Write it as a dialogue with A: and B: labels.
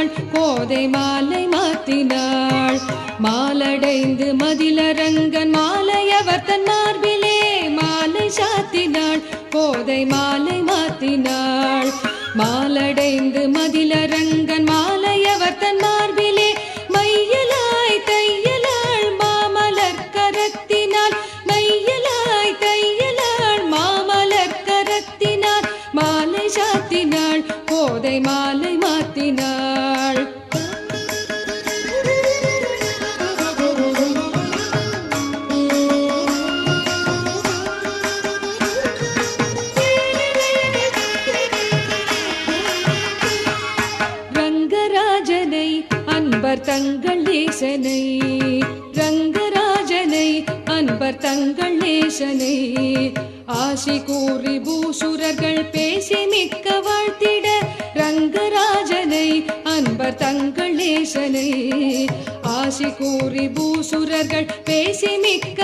A: சாத்தினாள் கோதை மாலை மாத்தினாள். மாலடைந்து மதிலரங்கன் மாலையவர் தன் மார்பிலே மாலை சாத்தினாள் கோதை மாலை மாத்தினாள். மாலடைந்து மதிலரங்கன் மாலையவர் தன் மார்பிலே மையலாய் தையலாள் மாமலர் கரத்தினாள். மையலாய் தையலாள் மாமலர் கரத்தினாள். மாலை சாத்தினாள் கோதை மாலை மாத்தினாள். ரங்கராஜனை அன்பர் தங்கள் நேசனை. ரங்கராஜனை அன்பர் தங்கள் நேசனை ஆசி கூறி பூசுரர்கள் பேசி மிக்க வாழ்த்திட. ரங்கராஜனை அன்பர் தங்கள் நேசனை ஆசி கூறி பூசுரர்கள் பேசி மிக்க